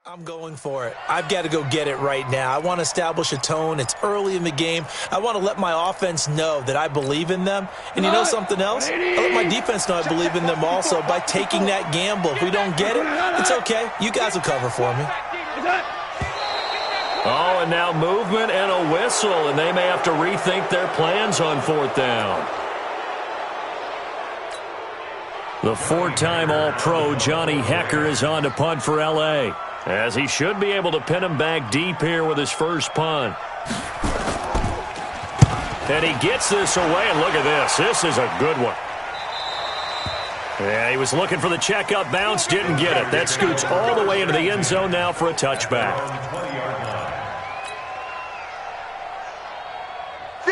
I'm going for it. I've got to go get it right now. I want to establish a tone. It's early in the game. I want to let my offense know that I believe in them. And you know something else? I let my defense know I believe in them also by taking that gamble. If we don't get it, it's okay. You guys will cover for me. Oh, and now movement and a whistle, and they may have to rethink their plans on fourth down. The four-time All-Pro Johnny Hecker is on to punt for L.A., as he should be able to pin him back deep here with his first punt. And he gets this away, and look at this. This is a good one. Yeah, he was looking for the checkup bounce, didn't get it. That scoots all the way into the end zone now for a touchback.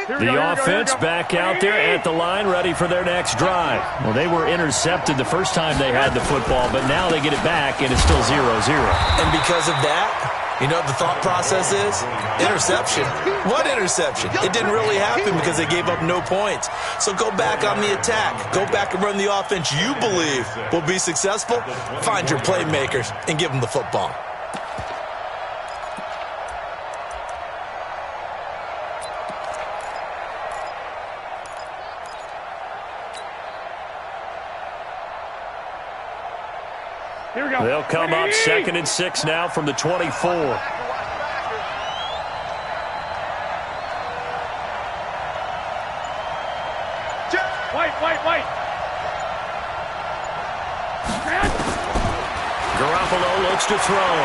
The offense back out there at the line, ready for their next drive. Well, they were intercepted the first time they had the football, but now they get it back, and it's still 0-0. And because of that, you know what the thought process is? Interception. What interception? It didn't really happen because they gave up no points. So go back on the attack. Go back and run the offense you believe will be successful. Find your playmakers and give them the football. Here we go. They'll come up 2nd and 6 now from the 24. White. Garoppolo looks to throw.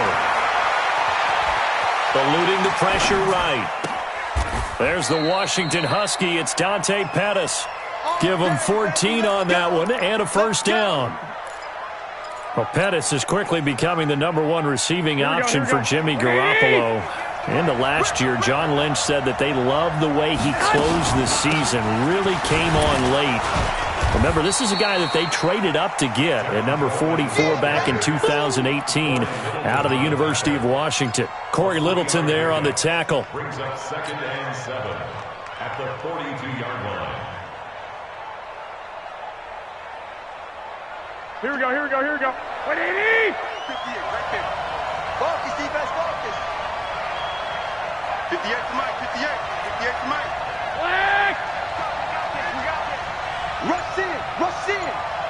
Eluding the pressure right. There's the Washington Husky. It's Dante Pettis. Give him 14 on that one and a first down. Well, Pettis is quickly becoming the #1 receiving option for Jimmy Garoppolo. Into last year, John Lynch said that they loved the way he closed the season, really came on late. Remember, this is a guy that they traded up to get at number 44 back in 2018 out of the University of Washington. Corey Littleton there on the tackle. Brings up 2nd and 7 at the 42-yard line. Here we go. 180! 58, right there. Focus, defense, focus. 58 to Mike, 58 to Mike. Black!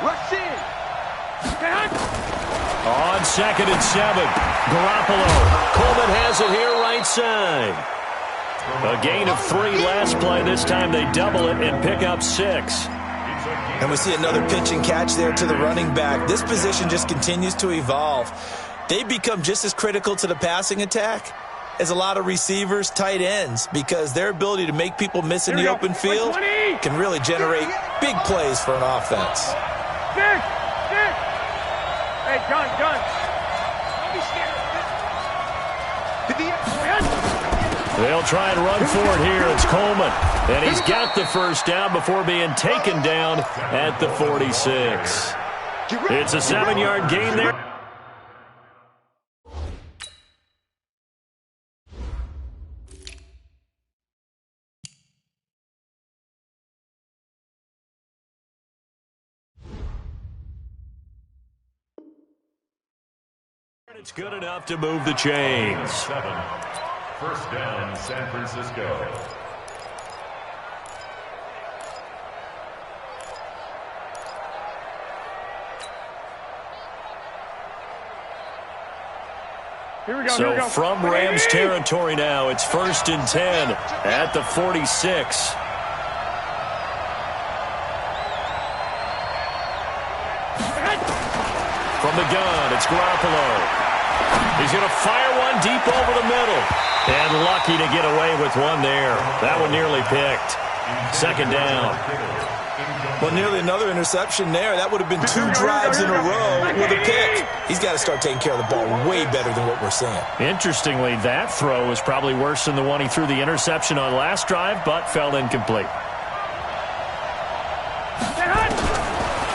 Rush in. On 2nd and 7, Garoppolo. Coleman has it here right side. A gain of 3 last play. This time they double it and pick up 6. And we see another pitch and catch there to the running back. This position just continues to evolve. They become just as critical to the passing attack as a lot of receivers, tight ends, because their ability to make people miss in the open field can really generate big plays for an offense. Stick! Hey, John. Don't be scared. They'll try and run for it here. It's Coleman. And he's got the first down before being taken down at the 46. It's a 7-yard gain there. It's good enough to move the chains. 7. First down, San Francisco. So from Rams territory now, it's 1st and 10 at the 46. From the gun, it's Garoppolo. He's going to fire one deep over the middle. And lucky to get away with one there. That one nearly picked. 2nd down. Well, nearly another interception there. That would have been 2 drives in a row with a pick. He's got to start taking care of the ball way better than what we're seeing. Interestingly, that throw was probably worse than the one he threw the interception on last drive, but fell incomplete.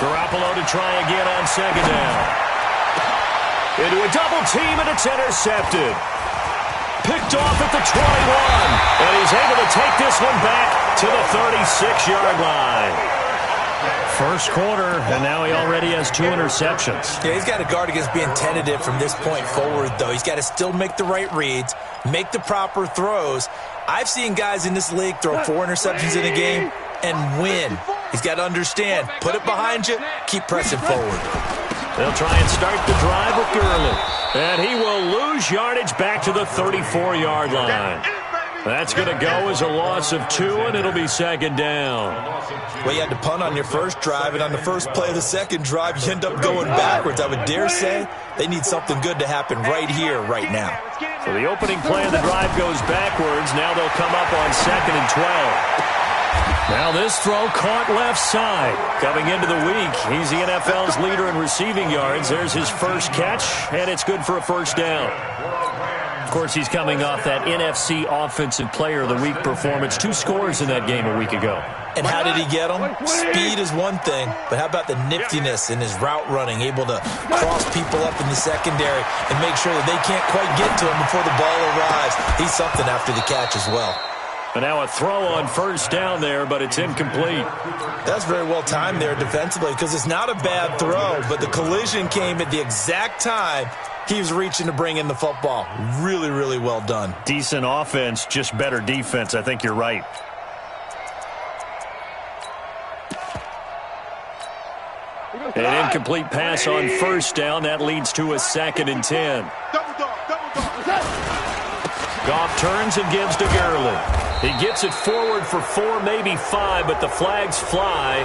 Garoppolo to try again on 2nd down. Into a double team, and it's intercepted. Picked off at the 21, and he's able to take this one back to the 36-yard line. First quarter, and now he already has 2 interceptions. Yeah, he's got to guard against being tentative from this point forward, though. He's got to still make the right reads, make the proper throws. I've seen guys in this league throw 4 interceptions in a game and win. He's got to understand, put it behind you, keep pressing forward. They'll try and start the drive with Gurley. And he will lose yardage back to the 34-yard line. That's going to go as a loss of 2, and it'll be second down. Well, you had to punt on your first drive, and on the first play of the second drive, you end up going backwards. I would dare say they need something good to happen right here, right now. So the opening play of the drive goes backwards. Now they'll come up on 2nd and 12. Now this throw caught left side. Coming into the week, he's the NFL's leader in receiving yards. There's his first catch, and it's good for a first down. Of course, he's coming off that NFC Offensive Player of the Week performance. 2 scores in that game a week ago. And how did he get them? Speed is one thing, but how about the niftiness in his route running, able to cross people up in the secondary and make sure that they can't quite get to him before the ball arrives. He's something after the catch as well. And now a throw on first down there, but it's incomplete. That's very well timed there defensively because it's not a bad throw, but the collision came at the exact time he was reaching to bring in the football. Really, really well done. Decent offense, just better defense. I think you're right. An incomplete pass on first down. That leads to a 2nd and 10. Goff turns and gives to Gurley. He gets it forward for 4, maybe 5, but the flags fly.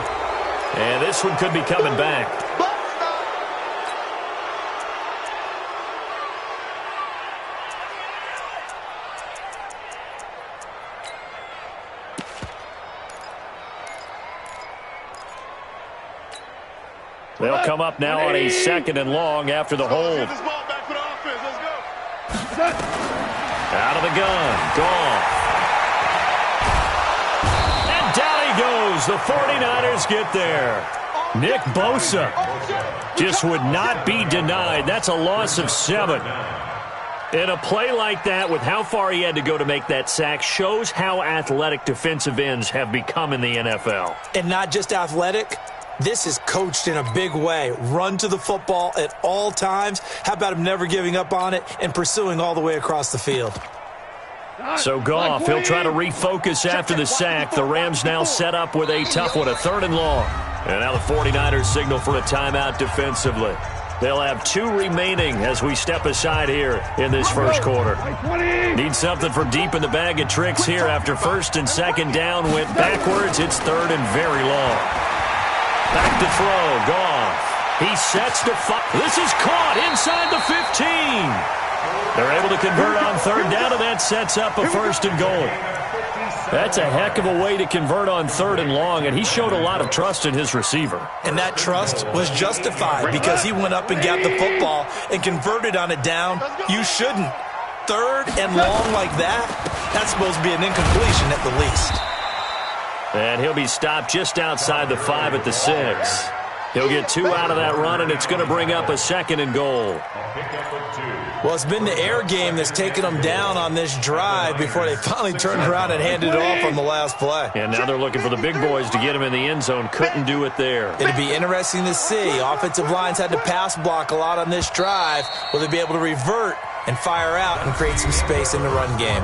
And this one could be coming back. They'll come up now on a 2nd and long after the hold. Out of the gun, Goff. And down he goes. The 49ers get there. Nick Bosa just would not be denied. That's a loss of 7. In a play like that, with how far he had to go to make that sack, shows how athletic defensive ends have become in the NFL. And not just athletic. This is coached in a big way. Run to the football at all times. How about him never giving up on it and pursuing all the way across the field? So Goff, he'll try to refocus after the sack. The Rams now set up with a tough one, a 3rd and long. And now the 49ers signal for a timeout defensively. They'll have 2 remaining as we step aside here in this first quarter. Need something from deep in the bag of tricks here after 1st and 2nd down. Went backwards. It's 3rd and very long. Back to throw, Goff. He sets the This is caught inside the 15. They're able to convert on 3rd down, and that sets up a 1st and goal. That's a heck of a way to convert on 3rd and long, and he showed a lot of trust in his receiver. And that trust was justified because he went up and got the football and converted on a down. You shouldn't. 3rd and long like that, that's supposed to be an incompletion at the least. And he'll be stopped just outside the 5 at the 6. He'll get 2 out of that run, and it's going to bring up a 2nd and goal. Well, it's been the air game that's taken them down on this drive before they finally turned around and handed it off on the last play. And now they're looking for the big boys to get him in the end zone. Couldn't do it there. It'd be interesting to see. Offensive lines had to pass block a lot on this drive. Will they be able to revert and fire out and create some space in the run game?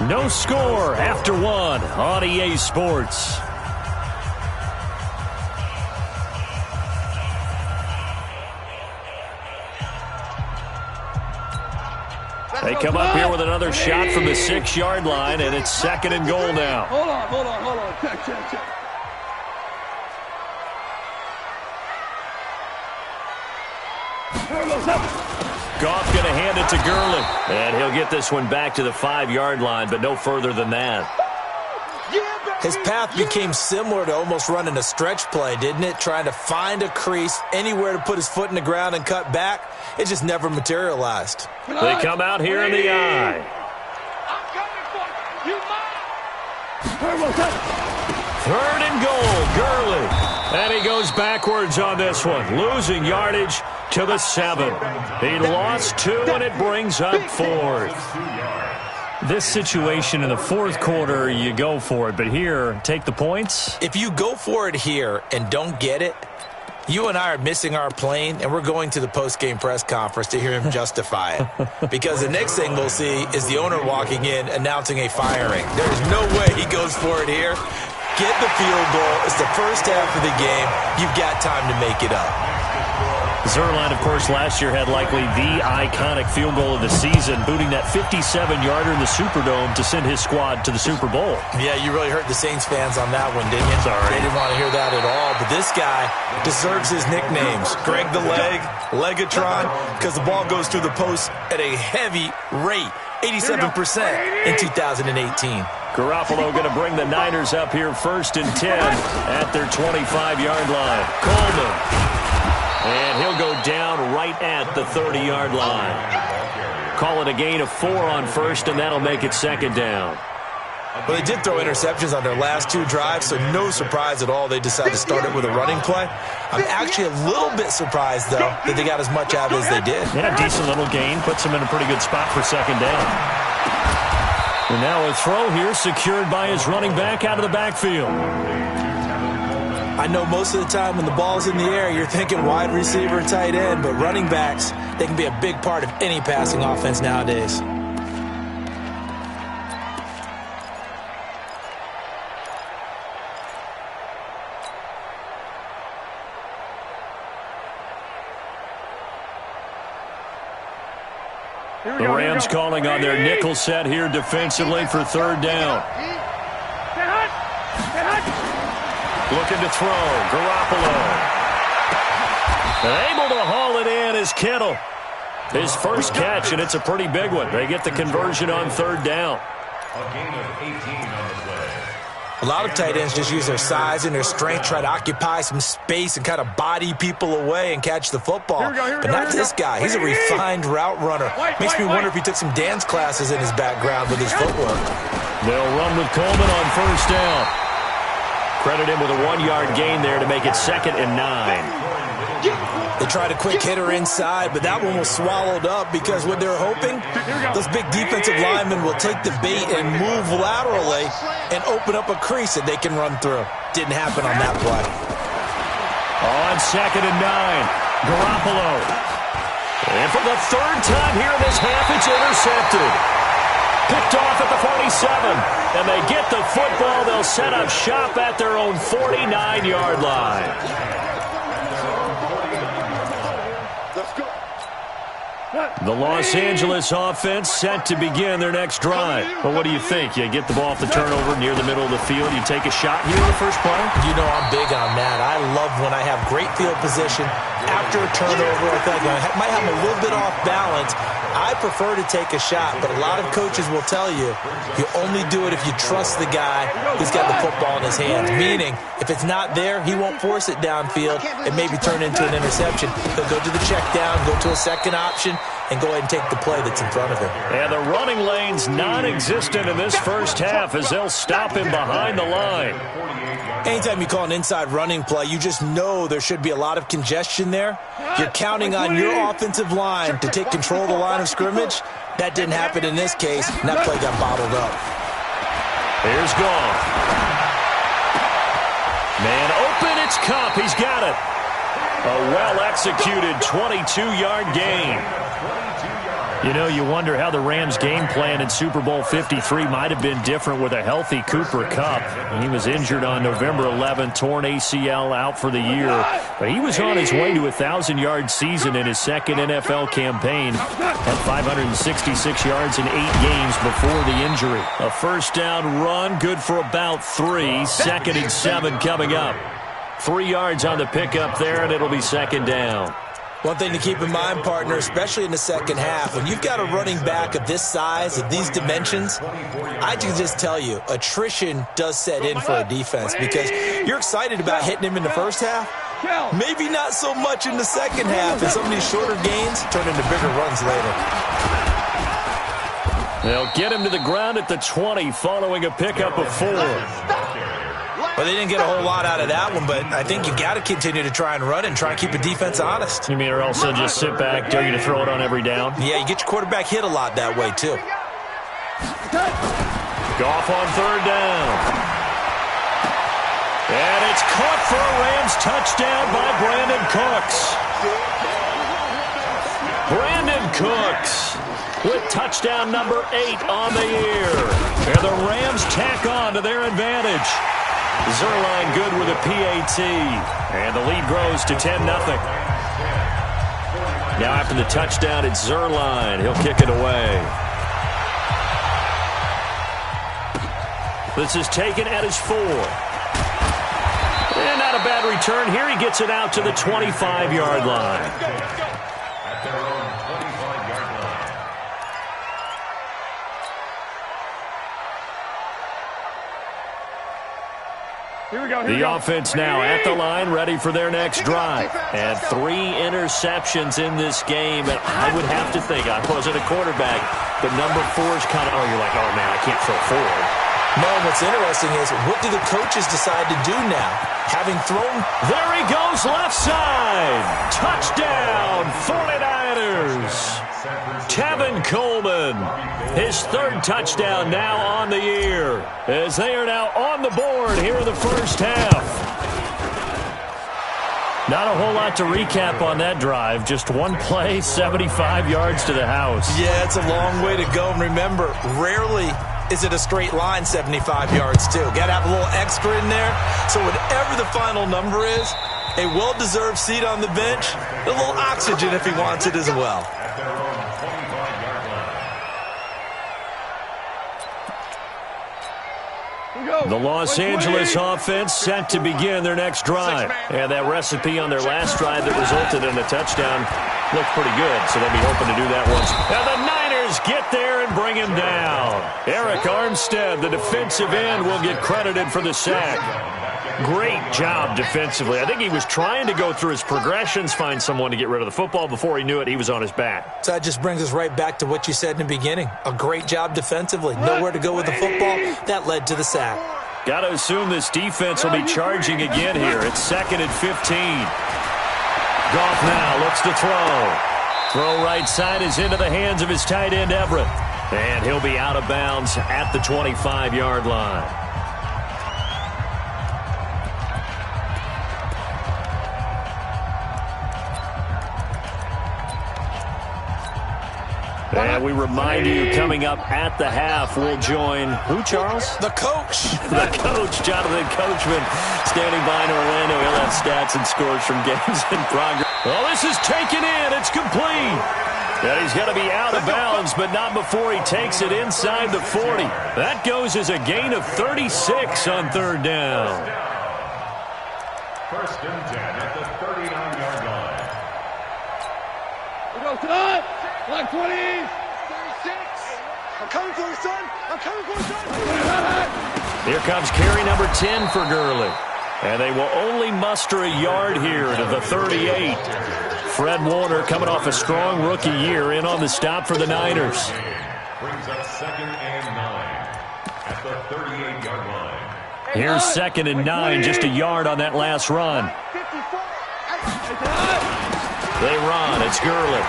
No score after 1 on EA Sports. They come up here with another shot from the 6-yard line, and it's 2nd and goal now. Hold on. Check. Goff going to hand it to Gurley. And he'll get this one back to the 5-yard line, but no further than that. His path became similar to almost running a stretch play, didn't it? Trying to find a crease, anywhere to put his foot in the ground and cut back. It just never materialized. They come out here in the eye. I'm coming for you. 3rd and goal, Gurley. And he goes backwards on this one, losing yardage to the 7. He lost 2, and it brings up 4th. This situation in the fourth quarter, you go for it. But here, take the points. If you go for it here and don't get it, you and I are missing our plane, and we're going to the post-game press conference to hear him justify it. Because the next thing we'll see is the owner walking in announcing a firing. There's no way he goes for it here. Get the field goal. It's the first half of the game. You've got time to make it up. Zerline, of course, last year had likely the iconic field goal of the season, booting that 57-yarder in the Superdome to send his squad to the Super Bowl. Yeah, you really hurt the Saints fans on that one, didn't you? Sorry. They didn't want to hear that at all. But this guy deserves his nicknames. Greg the Leg, Legatron, because the ball goes through the post at a heavy rate, 87% in 2018. Garoppolo going to bring the Niners up here 1st and 10 at their 25-yard line. Coleman. And he'll go down right at the 30-yard line. Call it a gain of 4 on 1st, and that'll make it 2nd down. Well, they did throw interceptions on their last 2 drives, so no surprise at all they decided to start it with a running play. I'm actually a little bit surprised, though, that they got as much out as they did. Yeah, decent little gain. Puts them in a pretty good spot for 2nd down. And now a throw here secured by his running back out of the backfield. I know most of the time when the ball's in the air, you're thinking wide receiver and tight end, but running backs, they can be a big part of any passing offense nowadays. The Rams calling on their nickel set here defensively for 3rd down. Looking to throw. Garoppolo. And able to haul it in is Kittle. His first catch, and it's a pretty big one. They get the conversion on 3rd down. A gain of 18 on the play. A lot of tight ends just use their size and their strength, try to occupy some space and kind of body people away and catch the football. But not this guy. He's a refined route runner. Makes me wonder if he took some dance classes in his background with his footwork. They'll run with Coleman on 1st down. Credit him with a 1-yard gain there to make it 2nd and 9. They tried a quick hitter inside, but that one was swallowed up because what they're hoping, those big defensive linemen will take the bait and move laterally and open up a crease that they can run through. Didn't happen on that play. On 2nd and 9, Garoppolo. And for the 3rd time here in this half, it's intercepted. Picked off at the 47, and they get the football. They'll set up shop at their own 49-yard line. The Los Angeles offense set to begin their next drive. But what do you think? You get the ball off the turnover near the middle of the field. You take a shot here in the first play? You know I'm big on that. I love when I have great field position after a turnover. I feel like I might have a little bit off balance. I prefer to take a shot, but a lot of coaches will tell you you only do it if you trust the guy who's got the football in his hands. Meaning, if it's not there, he won't force it downfield and maybe turn into an interception. He'll go to the check down, go to a second option, and go ahead and take the play that's in front of him. And the running lane's non-existent in this first half as they'll stop him behind the line. Anytime you call an inside running play, you just know there should be a lot of congestion there. You're counting on your offensive line to take control of the line of scrimmage. That didn't happen in this case, and that play got bottled up. Here's Goff. Man open, it's Kupp. He's got it. A well-executed 22-yard gain. You know, you wonder how the Rams' game plan in Super Bowl 53 might have been different with a healthy Cooper Kupp. He was injured on November 11th, torn ACL, out for the year. But he was on his way to a 1,000-yard season in his second NFL campaign. Had 566 yards in 8 games before the injury. A first down run, good for about 3. 2nd and 7 coming up. 3 yards on the pickup there, and it'll be 2nd down. One thing to keep in mind, partner, especially in the second half, when you've got a running back of this size, of these dimensions, I can just tell you, attrition does set in for a defense because you're excited about hitting him in the first half. Maybe not so much in the second half, and some of these shorter gains turn into bigger runs later. They'll get him to the ground at the 20 following a pickup of 4. Well, they didn't get a whole lot out of that one, but I think you got to continue to try and run and try and keep the defense honest. You mean, or else they'll just sit back, dare you to throw it on every down? Yeah, you get your quarterback hit a lot that way, too. Goff on third down. And it's caught for a Rams touchdown by Brandon Cooks. Brandon Cooks with touchdown number 8 on the year. And the Rams tack on to their advantage. Zerline good with a PAT. And the lead grows to 10-0. Now after the touchdown, it's Zerline. He'll kick it away. This is taken at his 4. And not a bad return. Here he gets it out to the 25-yard line. At their own 25-yard line. The offense now at the line, ready for their next drive. And 3 interceptions in this game. And I would have to think, I wasn't a quarterback, but number 4 is kind of, you're like, oh, man, I can't throw forward. No, what's interesting is, what do the coaches decide to do now? Having thrown... There he goes, left side. Touchdown, 49ers. Tevin Coleman, his 3rd touchdown now on the year, as they are now on the board here in the first half. Not a whole lot to recap on that drive. Just one play, 75 yards to the house. Yeah, it's a long way to go. And remember, rarely is it a straight line 75 yards, too. Got to have a little extra in there. So whatever the final number is, a well-deserved seat on the bench, a little oxygen if he wants it as well. The Los Angeles offense set to begin their next drive. And that recipe on their last drive that resulted in a touchdown looked pretty good, so they'll be hoping to do that once. And the Niners get there and bring him down. Eric Armstead, the defensive end, will get credited for the sack. Great job defensively. I think he was trying to go through his progressions, find someone to get rid of the football. Before he knew it, he was on his back. So that just brings us right back to what you said in the beginning. A great job defensively. Nowhere to go with the football. That led to the sack. Got to assume this defense will be charging again here. It's 2nd and 15. Goff now looks to throw. Throw right side is into the hands of his tight end, Everett. And he'll be out of bounds at the 25-yard line. And we remind you, coming up at the half, we'll join who, Charles? The coach. The coach, Jonathan Coachman, standing by in Orlando. He'll have stats and scores from games in progress. Well, this is taken in. It's complete. And he's got to be out of bounds, but not before he takes it inside the 40. That goes as a gain of 36 on 3rd down. 1st and 10 at the 39-yard line. We go, son! Black 20! 36! I'm coming for you, son! I'm coming for you, son! Here comes carry number 10 for Gurley. And they will only muster a yard here to the 38. Fred Warner coming off a strong rookie year in on the stop for the Niners. Brings up 2nd and 9 at the 38-yard line. Here's 2nd and 9, just a yard on that last run. They run, it's Gurley.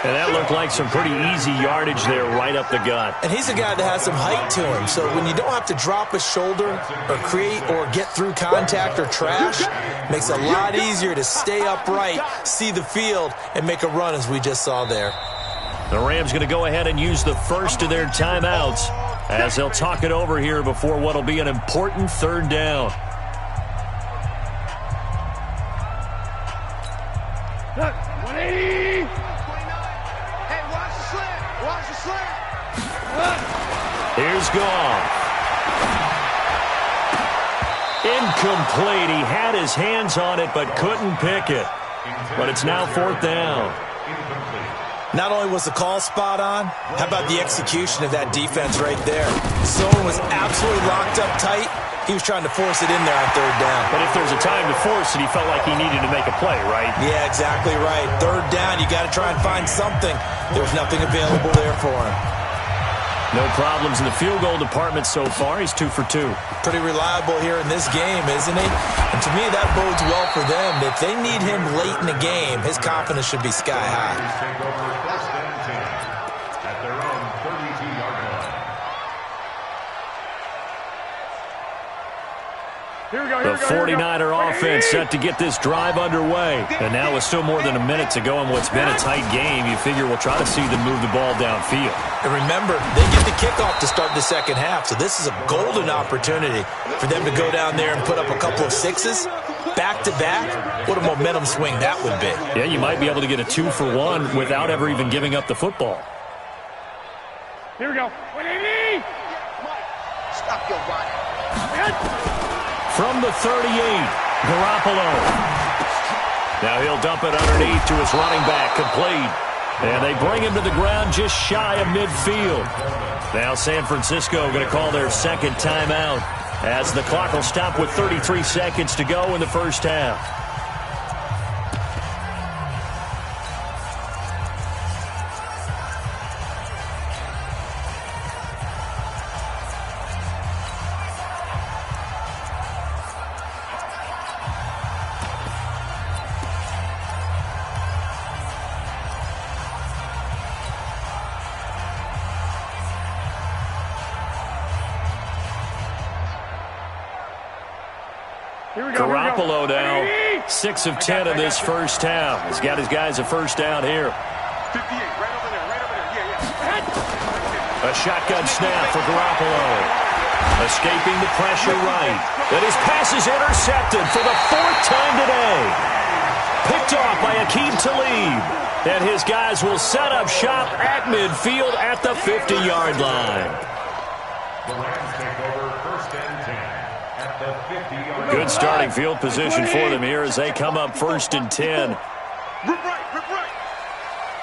And that looked like some pretty easy yardage there right up the gut. And he's a guy that has some height to him. So when you don't have to drop a shoulder or create or get through contact or trash, makes it a lot easier to stay upright, see the field, and make a run as we just saw there. The Rams going to go ahead and use the first of their timeouts as they'll talk it over here before what will be an important 3rd down. Look, 180! Here's Goff. Incomplete. He had his hands on it but couldn't pick it. But it's now 4th down. Not only was the call spot on, how about the execution of that defense right there? Zone was absolutely locked up tight. He was trying to force it in there on 3rd down. But if there's a time to force it, he felt like he needed to make a play, right? Yeah, exactly right. 3rd down, you got to try and find something. There's nothing available there for him. No problems in the field goal department so far. He's 2 for 2. Pretty reliable here in this game, isn't he? And to me, that bodes well for them. If they need him late in the game, his confidence should be sky high. Take over 1st and 10. The 49er offense set to get this drive underway. And now with still more than a minute to go in what's been a tight game, you figure we'll try to see them move the ball downfield. And remember, they get the kickoff to start the second half, so this is a golden opportunity for them to go down there and put up a couple of sixes back-to-back. What a momentum swing that would be. Yeah, you might be able to get a 2-for-1 without ever even giving up the football. Here we go. 180. Stop your running. From the 38, Garoppolo. Now he'll dump it underneath to his running back, complete. And they bring him to the ground just shy of midfield. Now San Francisco going to call their second timeout as the clock will stop with 33 seconds to go in the first half. Garoppolo now, 6 of 10 in this first half. He's got his guys a first down here. 58, right over there, right over there. Yeah. A shotgun snap for Garoppolo. Escaping the pressure right. And his pass is intercepted for the 4th time today. Picked off by Akeem Talib. And his guys will set up shop at midfield at the 50-yard line. The Rams take over 1st and 10 at the 50-yard line. Good starting field position for them here as they come up 1st and 10. Rip right, rip right.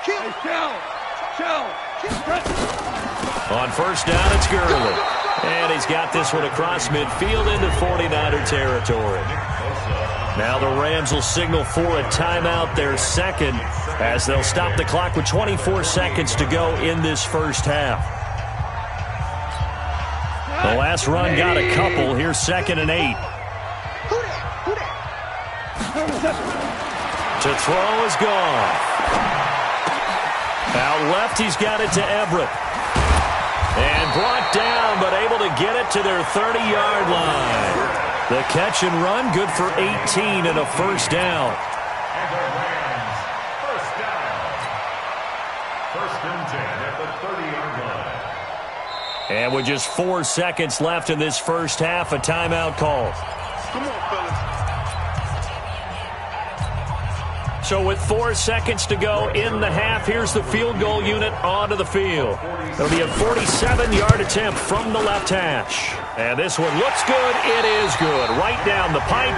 Kill. On first down, it's Gurley. And he's got this one across midfield into 49er territory. Now the Rams will signal for a timeout, their second, as they'll stop the clock with 24 seconds to go in this first half. The last run got a couple. Here's 2nd and 8. To throw is gone. Out left, he's got it to Everett. And brought down, but able to get it to their 30-yard line. The catch and run, good for 18 and a first down. And the Rams, first down. 1st and 10 at the 30-yard line. And with just 4 seconds left in this first half, a timeout call. Come on, fellas. So with 4 seconds to go in the half, here's the field goal unit onto the field. It'll be a 47-yard attempt from the left hash. And this one looks good. It is good. Right down the pipe.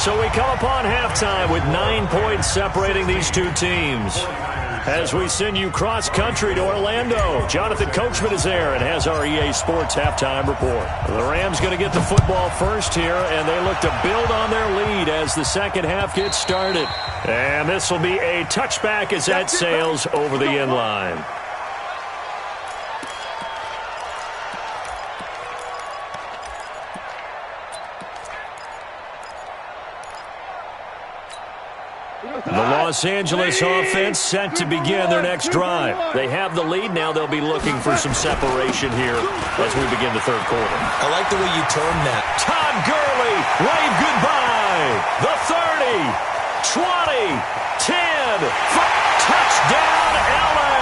So we come upon halftime with 9 points separating these two teams. As we send you cross-country to Orlando, Jonathan Coachman is there and has our EA Sports halftime report. The Rams going to get the football first here, and they look to build on their lead as the second half gets started. And this will be a touchback as that sails over the end line. The Los Angeles offense set to begin their next drive. They have the lead. Now they'll be looking for some separation here as we begin the third quarter. I like the way you term that. Todd Gurley, wave goodbye. The 30, 20, 10, touchdown LA.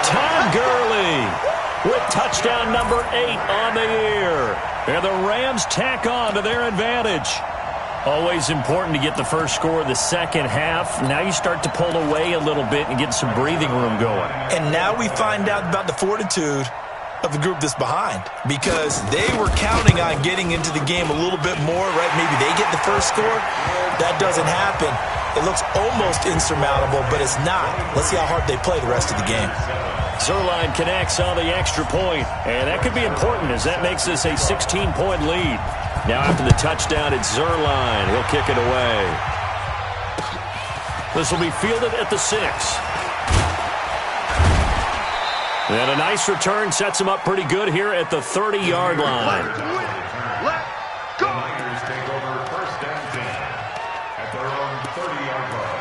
Todd Gurley with touchdown number 8 on the year. And the Rams tack on to their advantage. Always important to get the first score of the second half. Now you start to pull away a little bit and get some breathing room going. And now we find out about the fortitude of the group that's behind, because they were counting on getting into the game a little bit more, right? Maybe they get the first score. That doesn't happen. It looks almost insurmountable, but it's not. Let's see how hard they play the rest of the game. Zerline connects on the extra point, and that could be important as that makes this a 16-point lead. Now after the touchdown, it's Zerline. He'll kick it away. This will be fielded at the 6. And a nice return sets him up pretty good here at the 30-yard line. The Niners take over 1st and 10 at their own 30-yard line.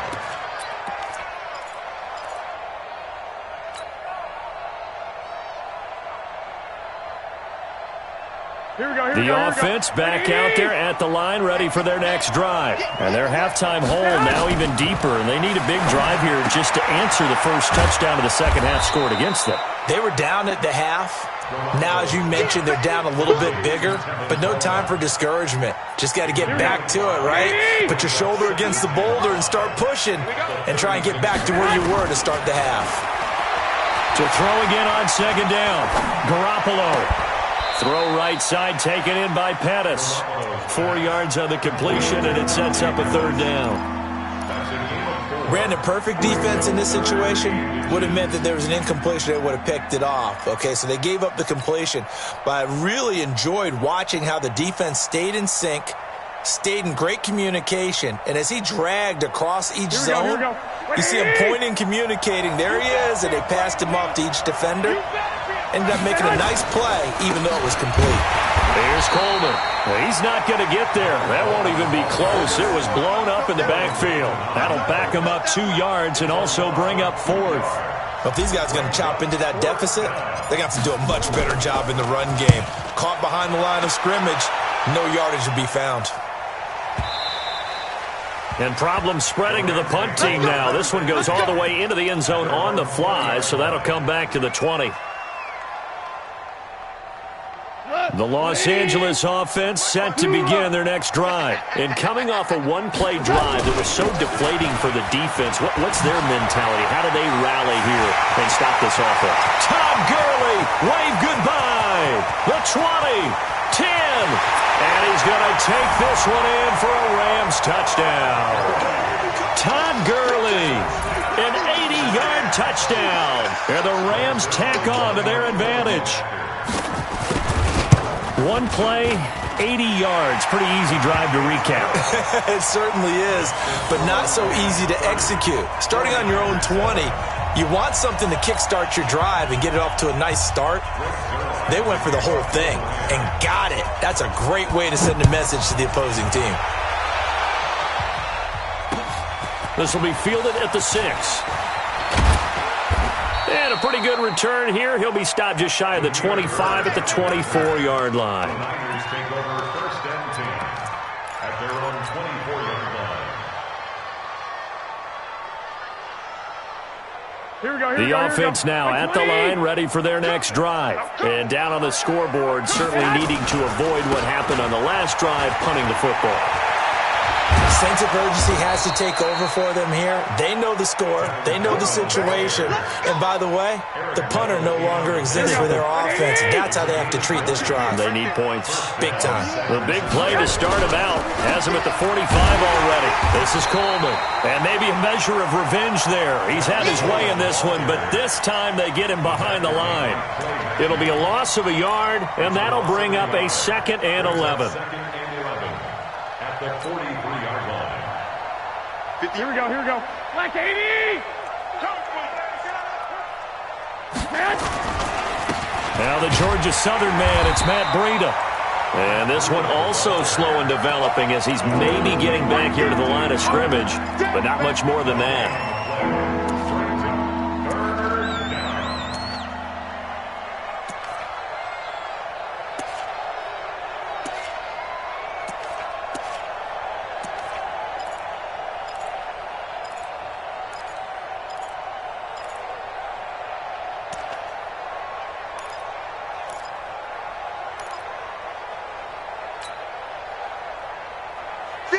The offense back out there at the line, ready for their next drive. And their halftime hole now even deeper, and they need a big drive here just to answer the first touchdown of the second half scored against them. They were down at the half. Now, as you mentioned, they're down a little bit bigger, but no time for discouragement. Just got to get back to it, right? Put your shoulder against the boulder and start pushing and try and get back to where you were to start the half. To throw again on second down, Garoppolo. Throw right side taken in by Pettis. 4 yards on the completion, and it sets up a third down. Brandon, perfect defense in this situation would have meant that there was an incompletion that would have picked it off. Okay, so they gave up the completion. But I really enjoyed watching how the defense stayed in sync, stayed in great communication, and as he dragged across each zone, you see him pointing, communicating. There he is, and they passed him off to each defender. Ended up making a nice play, even though it was complete. Here's Coleman. He's not going to get there. That won't even be close. It was blown up in the backfield. That'll back him up 2 yards and also bring up fourth. But if these guys are going to chop into that deficit, they're going to have to do a much better job in the run game. Caught behind the line of scrimmage, no yardage to be found. And problems spreading to the punt team now. This one goes all the way into the end zone on the fly, so that'll come back to the 20. The Los Angeles offense set to begin their next drive. And coming off a one-play drive that was so deflating for the defense, what's their mentality? How do they rally here and stop this offense? Todd Gurley, wave goodbye. The 20, 10, and he's going to take this one in for a Rams touchdown. Todd Gurley, an 80-yard touchdown. And the Rams tack on to their advantage. One play, 80 yards. Pretty easy drive to recap. It certainly is, but not so easy to execute. Starting on your own 20, you want something to kickstart your drive and get it off to a nice start. They went for the whole thing and got it. That's a great way to send a message to the opposing team. This will be fielded at the 6. And a pretty good return here. He'll be stopped just shy of the 25 at the 24-yard line. The Niners take over first and 10 at their own 24-yard line. The offense now at the line, ready for their next drive. And down on the scoreboard, certainly needing to avoid what happened on the last drive, punting the football. Sense of urgency has to take over for them here. They know the score. They know the situation. And by the way, the punter no longer exists for their offense. That's how they have to treat this drive. They need points. Big time. The big play to start him out. Has him at the 45 already. This is Coleman. And maybe a measure of revenge there. He's had his way in this one, but this time they get him behind the line. It'll be a loss of a yard, and that'll bring up a 2nd and 11. At the 43-yard line. Here we go. Black 80! Now the Georgia Southern man, it's Matt Breida. And this one also slow in developing as he's maybe getting back here to the line of scrimmage, but not much more than that.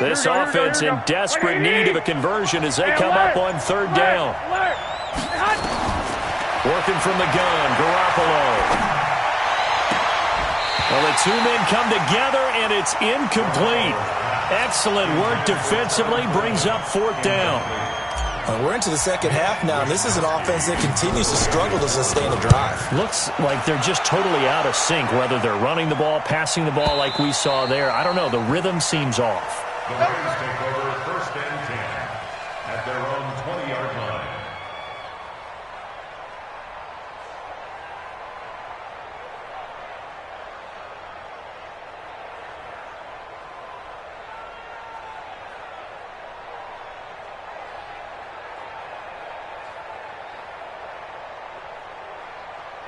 This offense in desperate need of a conversion as they come up on 3rd down. Working from the gun, Garoppolo. Well, the two men come together, and it's incomplete. Excellent work defensively, brings up 4th down. We're into the second half now, and this is an offense that continues to struggle to sustain a drive. Looks like they're just totally out of sync, whether they're running the ball, passing the ball like we saw there. I don't know. The rhythm seems off. The Niners take over first and 10 at their own 20-yard line.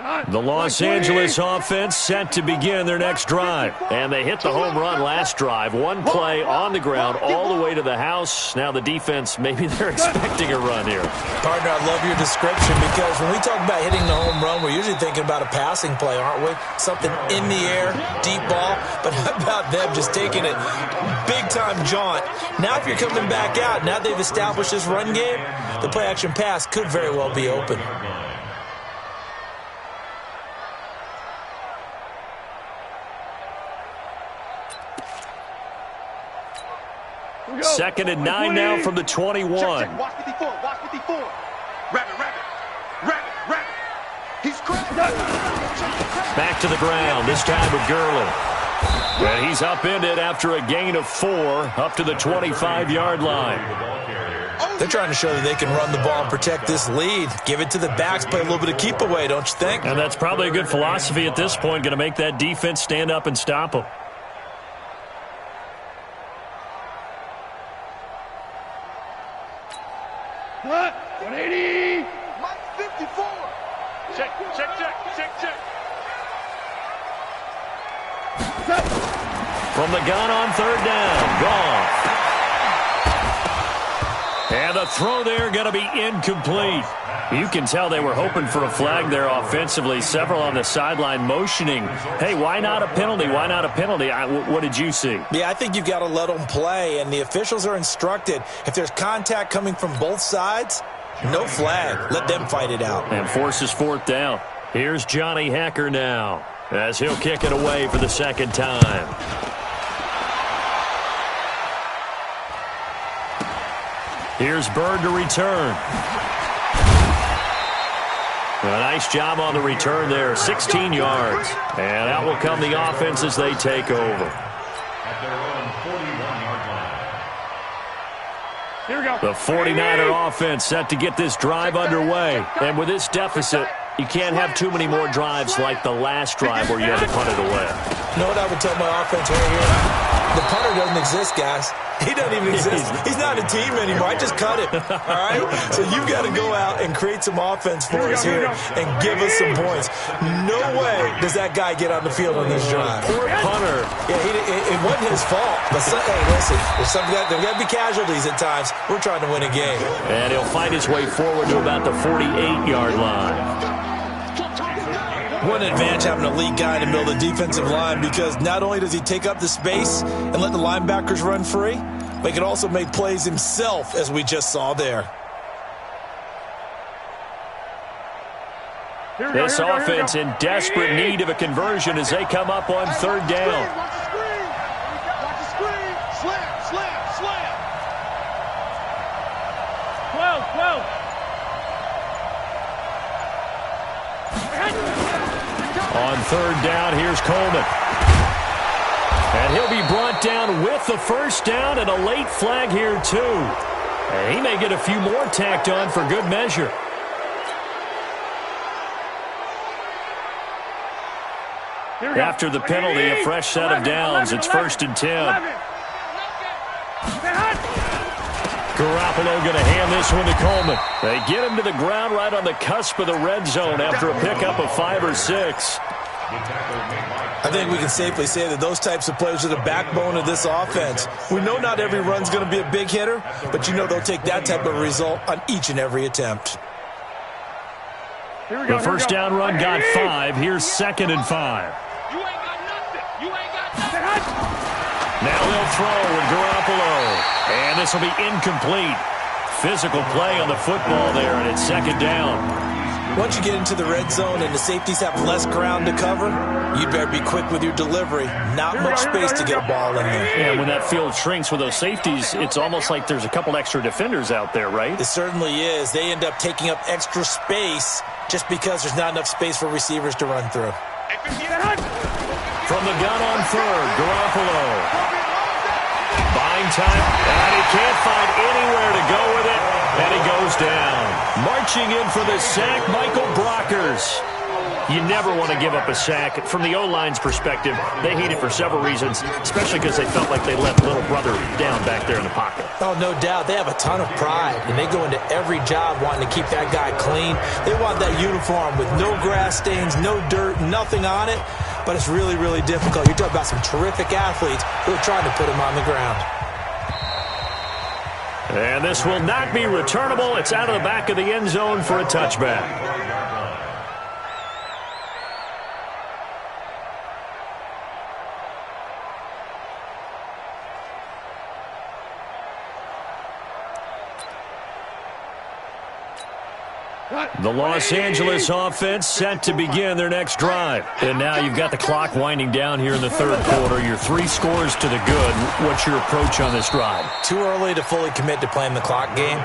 The Los Angeles offense set to begin their next drive. And they hit the home run last drive. One play on the ground all the way to the house. Now the defense, maybe they're expecting a run here. Partner, I love your description because when we talk about hitting the home run, we're usually thinking about a passing play, aren't we? Something in the air, deep ball. But how about them just taking it big-time jaunt? Now if you're coming back out, now they've established this run game, the play-action pass could very well be open. Second and 9 now from the 21. Check. Watch 54. Watch 54. Rabbit. He's cracked. Back to the ground, this time with Gurley. And he's upended after a gain of 4 up to the 25-yard line. They're trying to show that they can run the ball and protect this lead. Give it to the backs, play a little bit of keep away, don't you think? And that's probably a good philosophy at this point, going to make that defense stand up and stop them. What? 180. Mike 54. Check. From the gun on third down, Goff. And the throw there going to be incomplete. You can tell they were hoping for a flag there offensively. Several on the sideline motioning. Hey, why not a penalty? Why not a penalty? What did you see? Yeah, I think you've got to let them play, and the officials are instructed. If there's contact coming from both sides, no flag. Let them fight it out. And forces fourth down. Here's Johnny Hacker now as he'll kick it away for the second time. Here's Bird to return. A nice job on the return there, 16 yards. And out will come the offense as they take over. At their own 41-yard line. Here we go. The 49er offense set to get this drive underway. And with this deficit, you can't have too many more drives like the last drive where you had to punt it away. You know what I would tell my offense right here? The punter doesn't exist, guys. He doesn't even exist. He's not a team anymore. I just cut him. All right? So you've got to go out and create some offense for us here and give us some points. No way does that guy get on the field on this drive. Poor punter. Yeah, it wasn't his fault. But hey, listen, there's got to be casualties at times. We're trying to win a game. And he'll find his way forward to about the 48-yard line. One advantage having a lead guy in the middle of the defensive line because not only does he take up the space and let the linebackers run free, but he can also make plays himself, as we just saw there. This offense in desperate need of a conversion as they come up on third down. Watch the screen. Slam. 12. On third down, here's Coleman. And he'll be brought down with the first down and a late flag here, too. And he may get a few more tacked on for good measure. After the penalty, a fresh set of downs. It's 1st and 10. Garoppolo going to hand this one to Coleman. They get him to the ground right on the cusp of the red zone after a pickup of 5 or 6. I think we can safely say that those types of plays are the backbone of this offense. We know not every run's going to be a big hitter, but you know they'll take that type of result on each and every attempt. The first down run got 5. Here's 2nd and 5. You ain't got nothing. Now they'll throw with Garoppolo. And this will be incomplete. Physical play on the football there, and it's 2nd down. Once you get into the red zone and the safeties have less ground to cover, you'd better be quick with your delivery. Not much space to get a ball in there. Yeah, when that field shrinks with those safeties, it's almost like there's a couple extra defenders out there, right? It certainly is. They end up taking up extra space just because there's not enough space for receivers to run through. From the gun on third, Garoppolo. Buying time, and he can't find anywhere to go with it, and he goes down. Marching in for the sack, Michael Brockers. You never want to give up a sack. From the O-line's perspective, they hate it for several reasons, especially because they felt like they let little brother down back there in the pocket. Oh, no doubt. They have a ton of pride, and they go into every job wanting to keep that guy clean. They want that uniform with no grass stains, no dirt, nothing on it, but it's really, really difficult. You're talking about some terrific athletes who are trying to put him on the ground. And this will not be returnable. It's out of the back of the end zone for a touchback. The Los Angeles offense set to begin their next drive. And now you've got the clock winding down here in the third quarter. You're 3 scores to the good. What's your approach on this drive? Too early to fully commit to playing the clock game.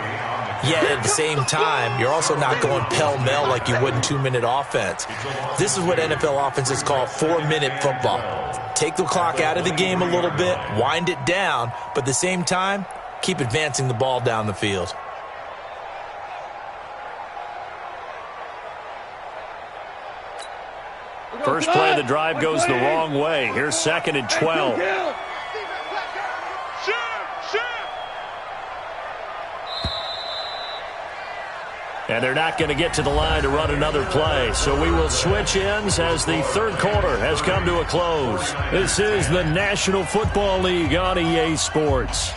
Yet at the same time, you're also not going pell-mell like you would in 2-minute offense. This is what NFL offenses call 4-minute football. Take the clock out of the game a little bit, wind it down, but at the same time, keep advancing the ball down the field. First play of the drive goes the wrong way. Here's 2nd and 12. And they're not going to get to the line to run another play. So we will switch ends as the third quarter has come to a close. This is the National Football League on EA Sports.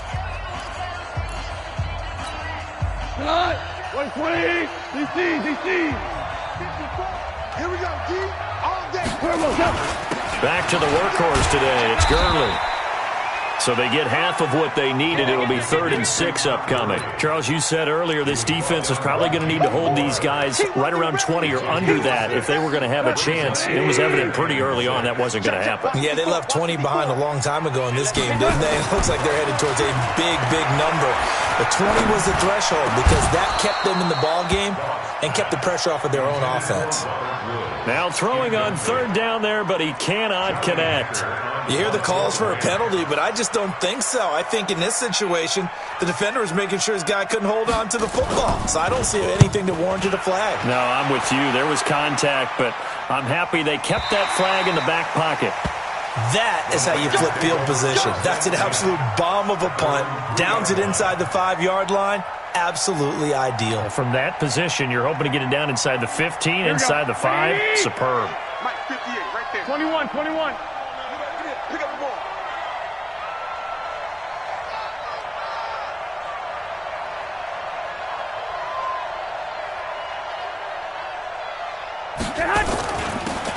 120, DC. Here we go, D. All day. Back to the workhorse today. It's Gurley. So they get half of what they needed. It'll be 3rd and 6 upcoming. Charles, you said earlier this defense is probably going to need to hold these guys right around 20 or under that if they were going to have a chance. It was evident pretty early on that wasn't going to happen. Yeah, they left 20 behind a long time ago in this game, didn't they? It looks like they're headed towards a big, big number. But 20 was the threshold because that kept them in the ball game and kept the pressure off of their own offense. Now throwing on 3rd down there, but he cannot connect. You hear the calls for a penalty, but I just don't think so. I think in this situation, the defender was making sure his guy couldn't hold on to the football. So I don't see anything to warrant a flag. No, I'm with you. There was contact, but I'm happy they kept that flag in the back pocket. That is how you flip field position. That's an absolute bomb of a punt. Downs it inside the 5-yard line. Absolutely ideal. From that position, you're hoping to get it down inside the 15, inside the 5. Superb. Mike, 58, right there. 21. Pick up the ball.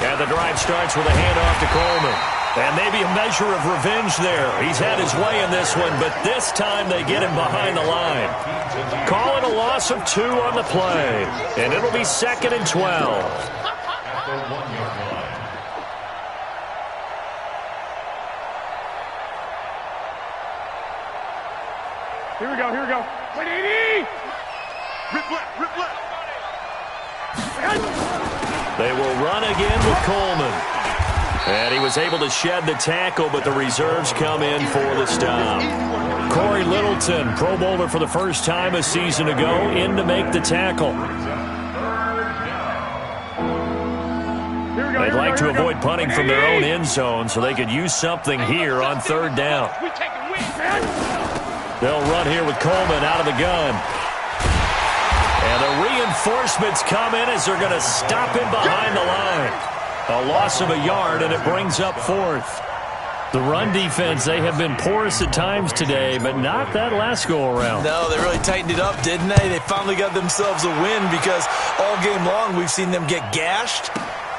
And the drive starts with a handoff to Coleman. And maybe a measure of revenge there. He's had his way in this one, but this time they get him behind the line. Call it a loss of 2 on the play. And it'll be 2nd and 12. Here we go. 180. Rip left. They will run again with Coleman. And he was able to shed the tackle, but the reserves come in for the stop. Corey Littleton, Pro Bowler for the first time a season ago, in to make the tackle. They'd like to avoid punting from their own end zone so they could use something here on 3rd down. They'll run here with Coleman out of the gun. And the reinforcements come in as they're going to stop him behind the line. A loss of a yard, and it brings up 4th. The run defense, they have been porous at times today, but not that last go-around. No, they really tightened it up, didn't they? They finally got themselves a win because all game long we've seen them get gashed.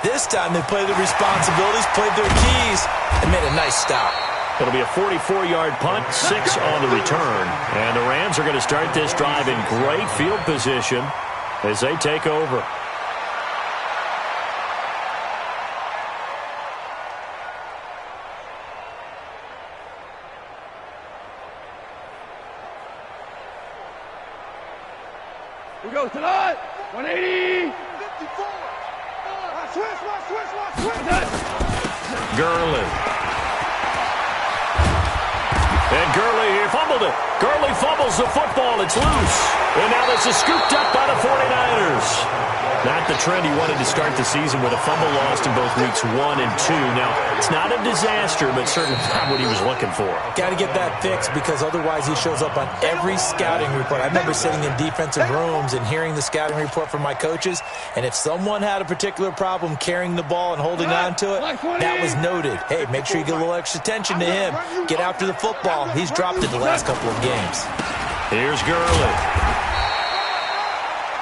This time they played their responsibilities, played their keys, and made a nice stop. It'll be a 44-yard punt, 6 on the return. And the Rams are going to start this drive in great field position as they take over. We go tonight. 180. 54. Switch. Gurley. And Gurley here fumbles fumbled it. Gurley fumbles the football. It's loose. And now this is scooped up by the 49ers. Not the trend he wanted to start the season with a fumble lost in both weeks 1 and 2. Now, it's not a disaster, but certainly not what he was looking for. Got to get that fixed because otherwise he shows up on every scouting report. I remember sitting in defensive rooms and hearing the scouting report from my coaches, and if someone had a particular problem carrying the ball and holding on to it, that was noted. Hey, make sure you get a little extra attention to him. Get after the football. He's dropped it the last couple of games. Here's Gurley.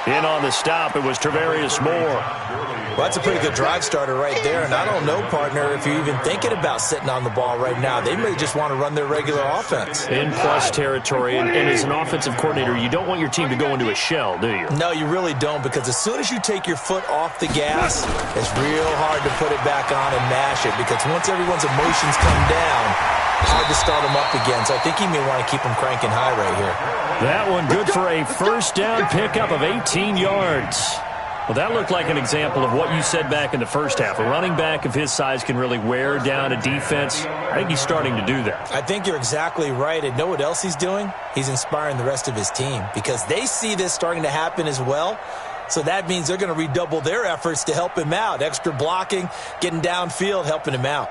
In on the stop, it was Travarius Moore. Well, that's a pretty good drive starter right there, and I don't know, partner, if you're even thinking about sitting on the ball right now. They may just want to run their regular offense. In plus territory, and as an offensive coordinator, you don't want your team to go into a shell, do you? No, you really don't, because as soon as you take your foot off the gas, it's real hard to put it back on and mash it, because once everyone's emotions come down, hard to start them up again. So I think he may want to keep them cranking high right here. That one good for a first down pickup of 18 yards. Well, that looked like an example of what you said back in the first half. A running back of his size can really wear down a defense. I think he's starting to do that. I think you're exactly right. And know what else he's doing? He's inspiring the rest of his team because they see this starting to happen as well. So that means they're going to redouble their efforts to help him out. Extra blocking, getting downfield, helping him out.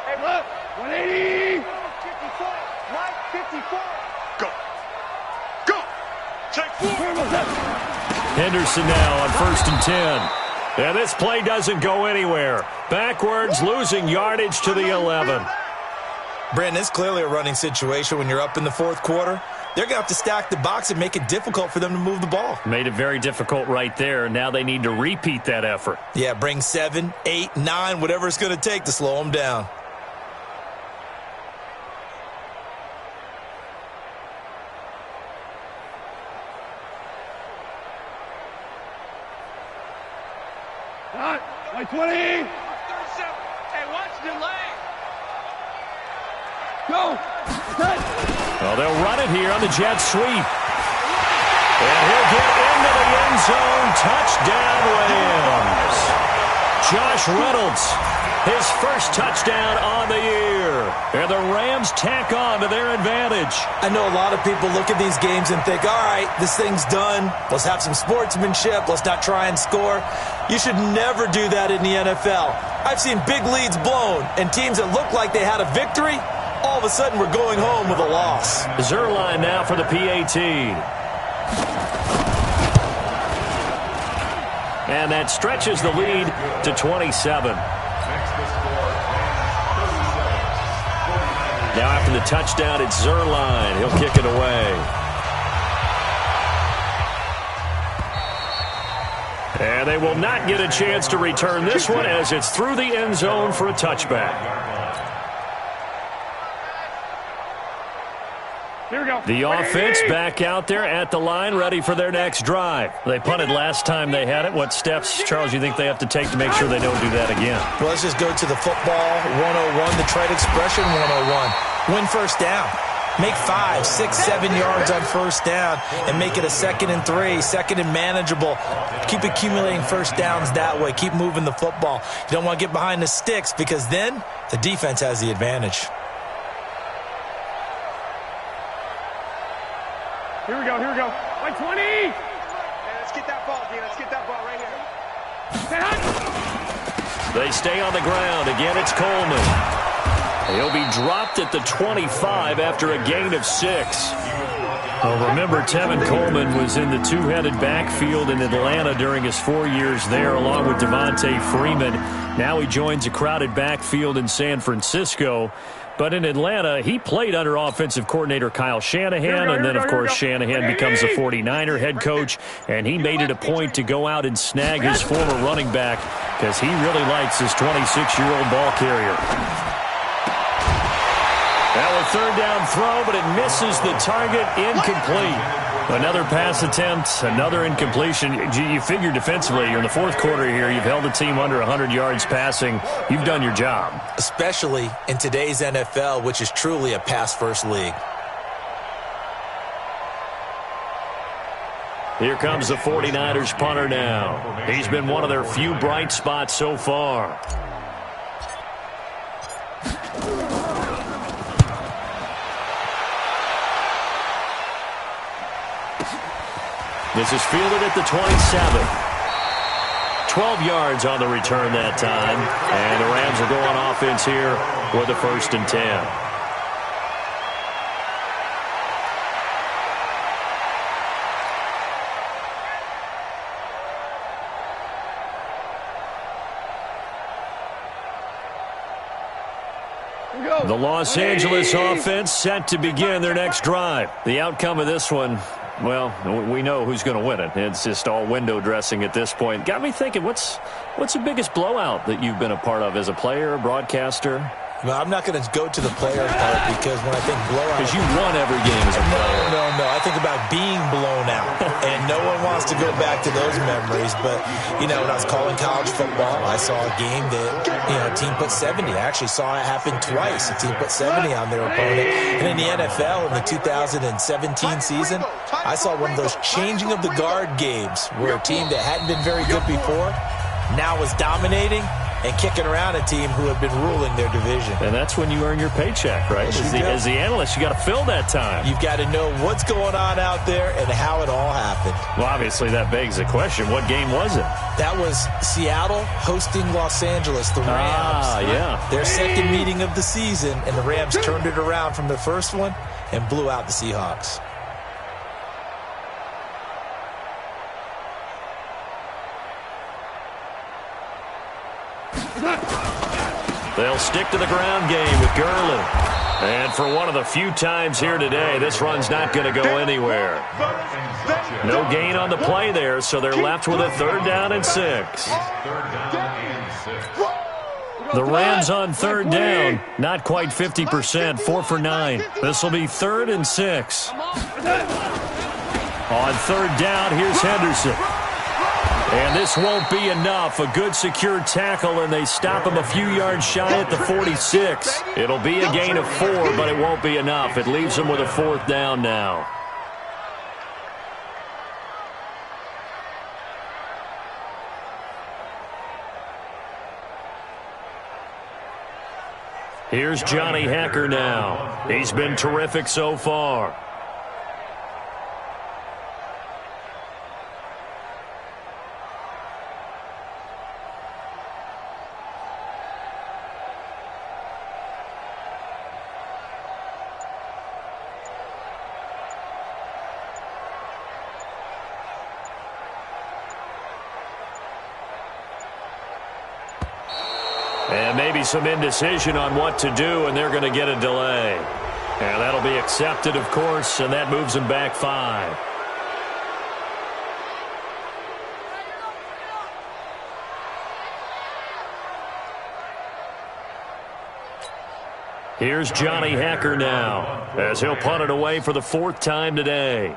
Hey, look, 180. 54, Mike, 54. Go. Go. Take 4. Henderson now on 1st and 10. And this play doesn't go anywhere. Backwards, losing yardage to the 11. Brandon, it's clearly a running situation when you're up in the fourth quarter. They're going to have to stack the box and make it difficult for them to move the ball. Made it very difficult right there. Now they need to repeat that effort. Yeah, bring 7, 8, 9, whatever it's going to take to slow them down. Like 20. 37. Hey, watch the lane. Go. Well, they'll run it here on the jet sweep. And he'll get into the end zone. Touchdown, Rams. Josh Reynolds, his first touchdown on the year. And the Rams tack on to their advantage. I know a lot of people look at these games and think, all right, this thing's done. Let's have some sportsmanship. Let's not try and score. You should never do that in the NFL. I've seen big leads blown, and teams that look like they had a victory, all of a sudden we're going home with a loss. Zerline now for the PAT. And that stretches the lead to 27. Now after the touchdown, it's Zerline. He'll kick it away. And they will not get a chance to return this one as it's through the end zone for a touchback. Here we go. The offense back out there at the line, ready for their next drive. They punted last time they had it. What steps, Charles, you think they have to take to make sure they don't do that again? Well, let's just go to the football 101, the trade expression 101. Win first down. Make 5, 6, 7 yards on first down and make it a 2nd and 3, 2nd and manageable. Keep accumulating first downs that way. Keep moving the football. You don't want to get behind the sticks because then the defense has the advantage. Here we go. Like 20. Hey, let's get that ball, D. Let's get that ball right here. They stay on the ground. Again, it's Coleman. He'll be dropped at the 25 after a gain of 6. Well, remember, Tevin Coleman was in the two-headed backfield in Atlanta during his 4 years there, along with Devontae Freeman. Now he joins a crowded backfield in San Francisco. But in Atlanta, he played under offensive coordinator Kyle Shanahan, and then, of course, Shanahan becomes a 49er head coach, and he made it a point to go out and snag his former running back because he really likes his 26-year-old ball carrier. Now a third down throw, but it misses the target, incomplete. Another pass attempt, another incompletion. You figure defensively, you're in the fourth quarter here. You've held the team under 100 yards passing. You've done your job. Especially in today's NFL, which is truly a pass-first league. Here comes the 49ers punter now. He's been one of their few bright spots so far. This is fielded at the 27. 12 yards on the return that time. And the Rams are going offense here with a 1st and 10. The Los Angeles offense set to begin their next drive. The outcome of this one, well, we know who's going to win it. It's just all window dressing at this point. Got me thinking, what's the biggest blowout that you've been a part of as a player, broadcaster? Well, I'm not going to go to the player part because when I think blowout... Because you won every game as a player. No. I think about being blown out. And no one wants to go back to those memories. But, you know, when I was calling college football, I saw a game that, you know, a team put 70. I actually saw it happen twice. A team put 70 on their opponent. And in the NFL, in the 2017 season, I saw one of those changing of the guard games where a team that hadn't been very good before now was dominating and kicking around a team who had been ruling their division. And that's when you earn your paycheck, right? As the analyst, you got to fill that time. You've got to know what's going on out there and how it all happened. Well, obviously, that begs the question, what game was it? That was Seattle hosting Los Angeles, the Rams. Yeah. Their second meeting of the season, and the Rams turned it around from the first one and blew out the Seahawks. They'll stick to the ground game with Gurley. And for one of the few times here today, this run's not going to go anywhere. No gain on the play there, so they're left with a 3rd down and 6. The Rams on 3rd down, not quite 50%, 4 for 9. This will be 3rd and 6. On 3rd down, here's Henderson. And this won't be enough. A good secure tackle, and they stop him a few yards shy at the 46. It'll be a gain of 4, but it won't be enough. It leaves them with a 4th down now. Here's Johnny Hacker now. He's been terrific so far. And maybe some indecision on what to do, and they're going to get a delay. And that'll be accepted, of course, and that moves them back 5. Here's Johnny Hacker now, as he'll punt it away for the 4th time today.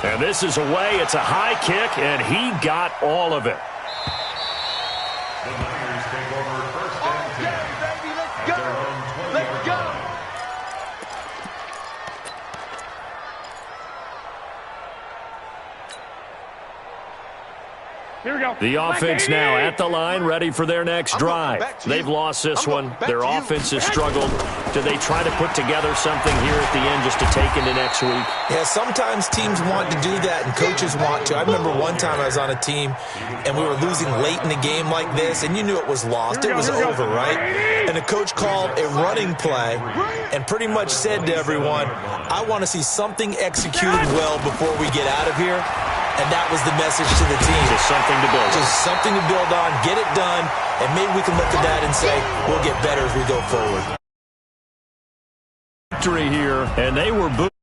And this is away. It's a high kick, and he got all of it. The Niners take over 1st and 10. Baby, let's go. Let's go. Here we go. The offense now at the line, ready for their next drive. They've lost this one. Their offense has struggled. Do they try to put together something here at the end just to take into next week? Yeah, sometimes teams want to do that and coaches want to. I remember one time I was on a team and we were losing late in the game like this, and you knew it was lost. It was over, right? And the coach called a running play and pretty much said to everyone, I want to see something executed well before we get out of here. And that was the message to the team. Just something to build on. Just something to build on, get it done, and maybe we can look at that and say, we'll get better as we go forward. Victory here, and they were booed.